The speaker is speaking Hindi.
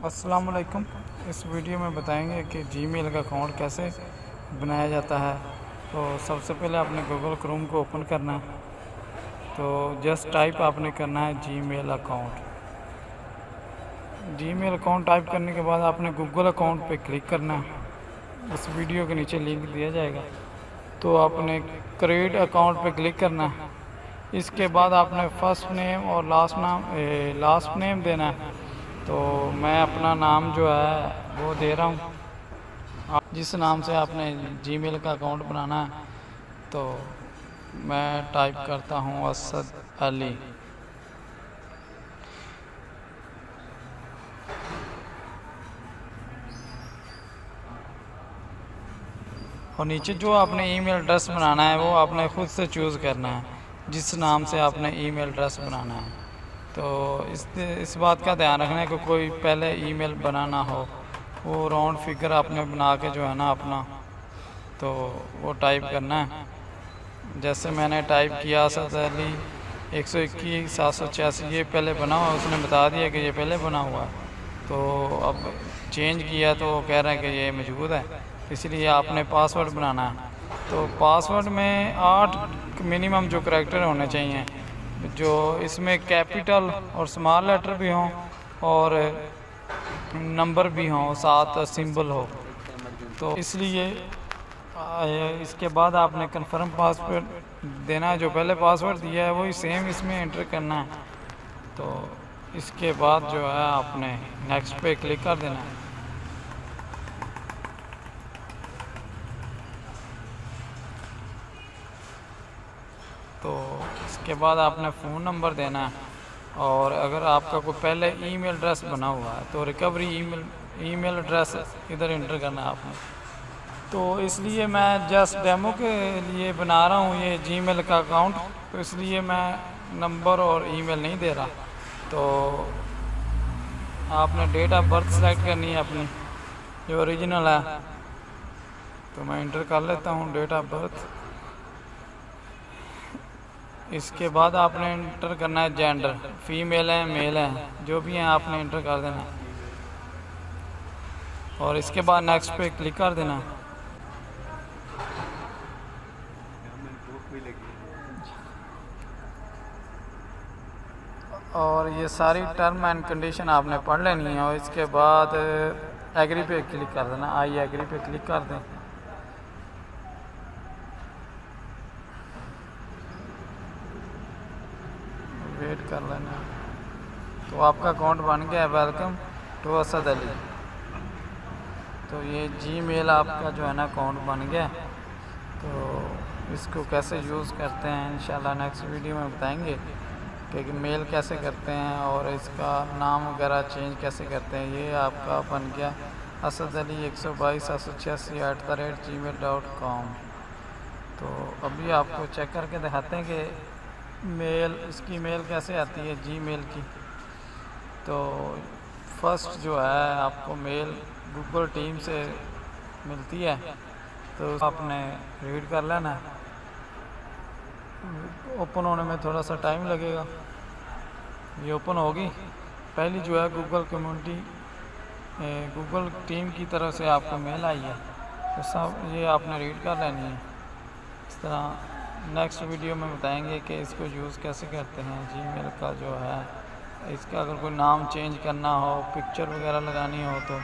अस्सलाम वालेकुम। इस वीडियो में बताएंगे कि जीमेल का अकाउंट कैसे बनाया जाता है। तो सबसे पहले आपने गूगल क्रोम को ओपन करना है। तो जस्ट टाइप आपने करना है Gmail account. Gmail account type करने के बाद आपने गूगल अकाउंट पे क्लिक करना है। इस वीडियो के नीचे लिंक दिया जाएगा। तो आपने क्रिएट अकाउंट पे क्लिक करना है। इसके बाद आपने फ़र्स्ट नेम और लास्ट नेम देना है। तो मैं अपना नाम जो है वो दे रहा हूँ। जिस नाम से आपने जीमेल का अकाउंट बनाना है, तो मैं टाइप करता हूँ असद अली। और नीचे जो आपने ईमेल एड्रेस बनाना है वो आपने ख़ुद से चूज़ करना है, जिस नाम से आपने ईमेल एड्रेस बनाना है। तो इस बात का ध्यान रखना है कि कोई पहले ईमेल बनाना हो, वो राउंड फिगर आपने बना के जो है ना अपना, तो वो टाइप करना है। जैसे मैंने टाइप किया असद अली 121 786, ये पहले बना हुआ, उसने बता दिया कि ये पहले बना हुआ है। तो अब चेंज किया तो वो कह रहा है कि ये मौजूद है, इसलिए आपने पासवर्ड बनाना है। तो पासवर्ड में 8 मिनिमम जो करैक्टर होने चाहिए, जो इसमें कैपिटल और स्मॉल लेटर भी हों और नंबर भी हों, 7 सिंबल हो। तो इसलिए इसके बाद आपने कंफर्म पासवर्ड देना है। जो पहले पासवर्ड दिया है वही सेम इसमें एंटर करना है। तो इसके बाद जो है आपने नेक्स्ट पे क्लिक कर देना है। तो इसके बाद आपने फ़ोन नंबर देना है। और अगर आपका कोई पहले ईमेल एड्रेस बना हुआ है तो रिकवरी ईमेल एड्रेस इधर एंटर करना है आपने। तो इसलिए मैं जस्ट डेमो के लिए बना रहा हूँ ये जीमेल का अकाउंट, तो इसलिए मैं नंबर और ईमेल नहीं दे रहा। तो आपने डेट ऑफ बर्थ सेलेक्ट करनी है अपनी, जो ओरिजिनल है। तो मैं इंटर कर लेता हूँ डेट ऑफ बर्थ। इसके बाद आपने इंटर करना है जेंडर, फीमेल है मेल है, जो भी हैं आपने इंटर कर देना है। और इसके बाद नेक्स्ट पे क्लिक कर देना है। और ये सारी टर्म एंड कंडीशन आपने पढ़ लेनी है। और इसके बाद एग्री पे क्लिक कर देना, आई एग्री पे क्लिक कर दें। वेट कर लेना। तो आपका अकाउंट बन गया है, वेलकम टू असद अली। तो ये जीमेल आपका जो है ना अकाउंट बन गया। तो इसको कैसे यूज़ करते हैं इंशाल्लाह नेक्स्ट वीडियो में बताएंगे कि मेल कैसे करते हैं और इसका नाम वगैरह चेंज कैसे करते हैं। ये आपका बन गया असद अली 122 786@gmail.com। तो अभी आपको चेक करके दिखाते हैं कि मेल, इसकी मेल कैसे आती है जीमेल की। तो फर्स्ट जो है आपको मेल गूगल टीम से मिलती है, तो आपने रीड कर लेना है। ओपन होने में थोड़ा सा टाइम लगेगा। ये ओपन होगी। पहली जो है गूगल टीम की तरफ से आपको मेल आई है, तो सब ये आपने रीड कर लेनी है। इस तरह नेक्स्ट वीडियो में बताएंगे कि इसको यूज़ कैसे करते हैं जीमेल का जो है। इसका अगर कोई नाम चेंज करना हो, पिक्चर वगैरह लगानी हो तो